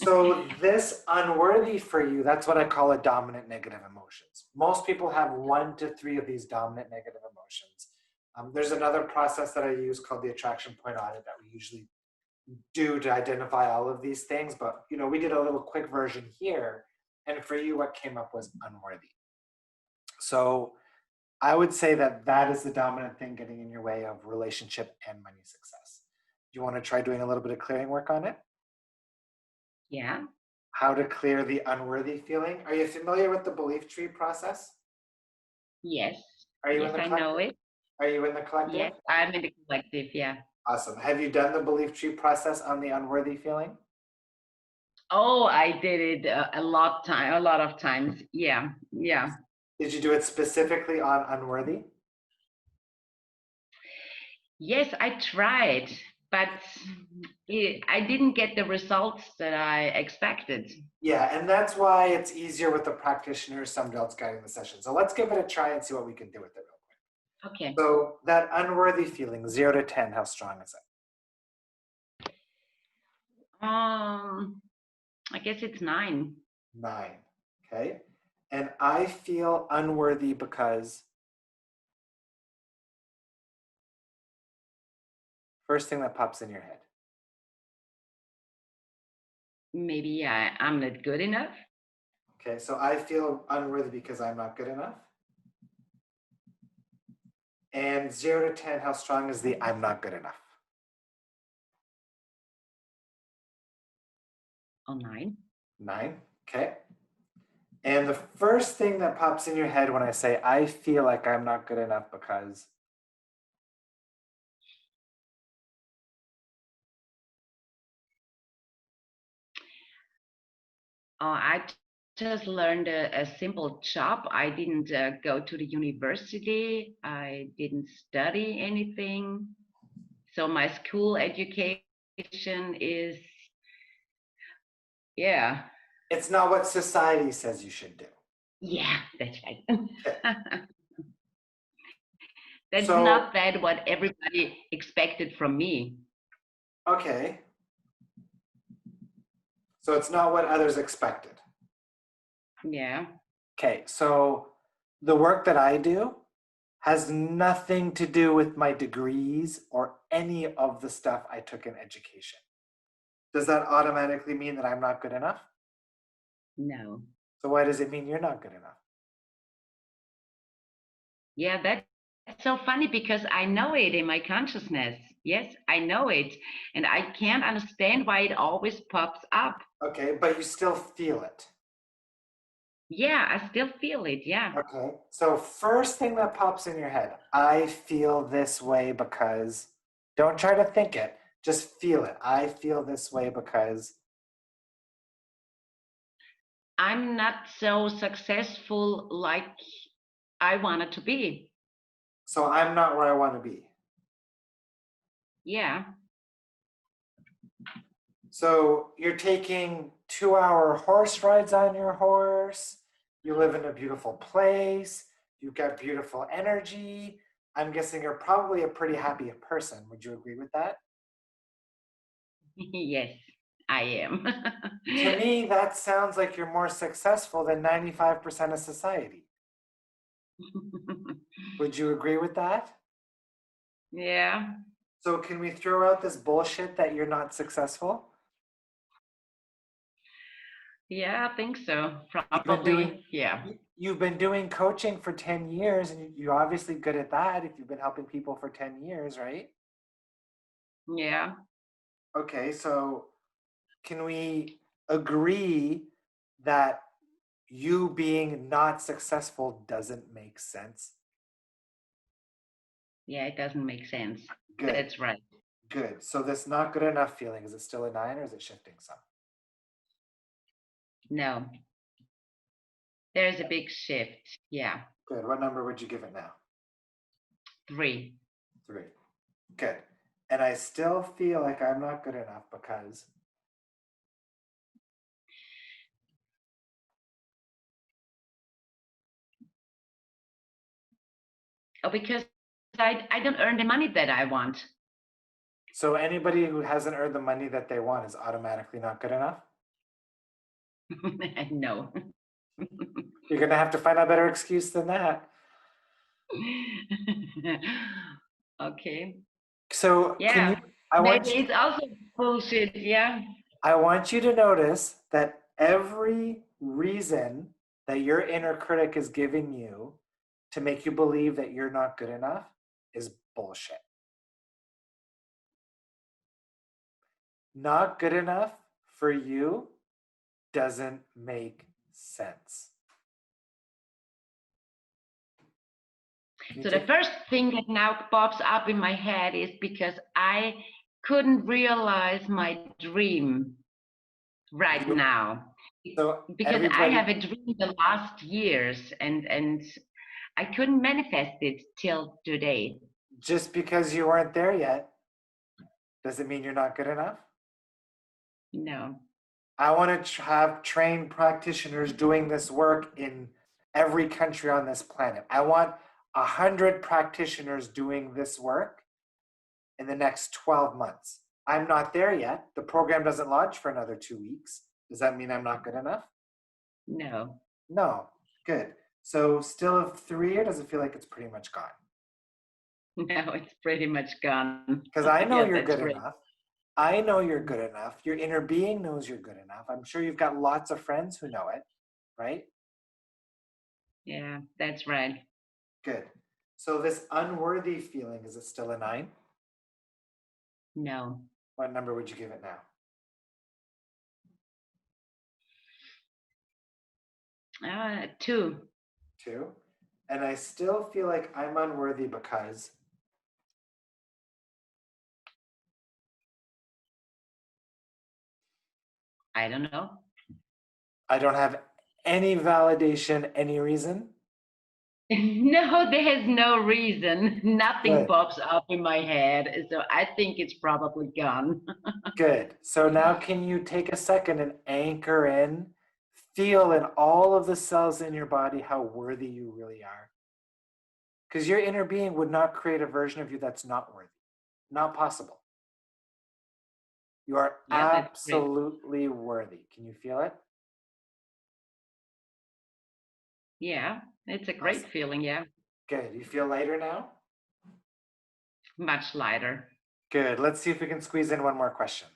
So this unworthy for you, that's what I call a dominant negative emotions. Most people have 1 to 3 of these dominant negative emotions. There's another process that I use called the attraction point audit that we usually do to identify all of these things. But we did a little quick version here. And for you, what came up was unworthy. So I would say that that is the dominant thing getting in your way of relationship and money success. Do you want to try doing a little bit of clearing work on it? Yeah. How to clear the unworthy feeling. Are you familiar with the belief tree process? Yes. Are you in Yes, the I know collective? it. Are you in the collective? Yes, I'm in the collective. Yeah. Awesome. Have you done the belief tree process on the unworthy feeling? Oh, I did it a lot of times. Yeah. Yeah. Did you do it specifically on unworthy? Yes, I tried, but I didn't get the results that I expected. Yeah, and that's why it's easier with the practitioner, somebody else guiding the session. So let's give it a try and see what we can do with it real quick. Okay. So that unworthy feeling, 0 to 10, how strong is it? I guess it's 9. 9. Okay. And I feel unworthy because first thing that pops in your head. Maybe I'm not good enough. Okay, so I feel unworthy because I'm not good enough. And 0 to 10, how strong is the I'm not good enough? Oh, 9. 9. Okay. And the first thing that pops in your head when I say I feel like I'm not good enough because I just learned a simple job. I didn't go to the university. I didn't study anything. So my school education is, yeah. it's not what society says you should do. Yeah, that's right. Okay. That's So, not that what everybody expected from me. okay. So it's not what others expected. Yeah. Okay, so the work that I do has nothing to do with my degrees or any of the stuff I took in education. Does that automatically mean that I'm not good enough? No. So why does it mean you're not good enough? Yeah, that's so funny because I know it in my consciousness. Yes, I know it. And I can't understand why it always pops up. Okay, but you still feel it. Yeah, I still feel it. Yeah. Okay, so first thing that pops in your head, I feel this way because, don't try to think it, just feel it. I feel this way because, I'm not so successful like I wanted to be. so I'm not where I want to be. Yeah. So you're taking 2-hour horse rides on your horse. You live in a beautiful place. You've got beautiful energy. I'm guessing you're probably a pretty happy person. Would you agree with that? Yes, I am. To me, that sounds like you're more successful than 95% of society. Would you agree with that? Yeah. So can we throw out this bullshit that you're not successful? Yeah, I think so. You've been doing Probably. Yeah. you've been doing coaching for 10 years and you're obviously good at that if you've been helping people for 10 years, right? Yeah. Okay, so can we agree that you being not successful doesn't make sense? Yeah, it doesn't make sense. Good, That's right. good. So this not good enough feeling, is it still a 9 or is it shifting some? No, there's a big shift. Yeah. Good. What number would you give it now? 3. 3. Good. And I still feel like I'm not good enough because Oh, because I don't earn the money that I want. so anybody who hasn't earned the money that they want is automatically not good enough? No. You're going to have to find a better excuse than that. Okay. So can you, Yeah. I Maybe want you, it's also bullshit. Yeah. I want you to notice that every reason that your inner critic is giving you to make you believe that you're not good enough is bullshit. Not good enough for you doesn't make sense. So the Take, first thing that now pops up in my head is because I couldn't realize my dream right you, now. so Because I everybody, have a dream the last years and I couldn't manifest it till today. just because you weren't there yet, doesn't mean you're not good enough. No. I want to have trained practitioners doing this work in every country on this planet. I want 100 practitioners doing this work in the next 12 months. I'm not there yet. The program doesn't launch for another 2 weeks. Does that mean I'm not good enough? No. No. Good. So still have 3, or does it feel like it's pretty much gone? No, it's pretty much gone. Because I know Yeah, you're that's good great. enough. I know you're good enough. Your inner being knows you're good enough. I'm sure you've got lots of friends who know it, right? Yeah, that's right. Good. So this unworthy feeling, is it still a 9? No. What number would you give it now? 2. 2. And I still feel like I'm unworthy because I don't know. I don't have any validation, any reason. No, there's no reason. Nothing Good. pops up in my head. So I think it's probably gone. Good. So now can you take a second and anchor in, feel in all of the cells in your body how worthy you really are? Because your inner being would not create a version of you that's not worthy. Not possible. You are Yeah, that's great. absolutely worthy. Can you feel it? Yeah, it's a great Awesome. feeling. Yeah, Good. You feel lighter now? much lighter. Good. Let's see if we can squeeze in one more question.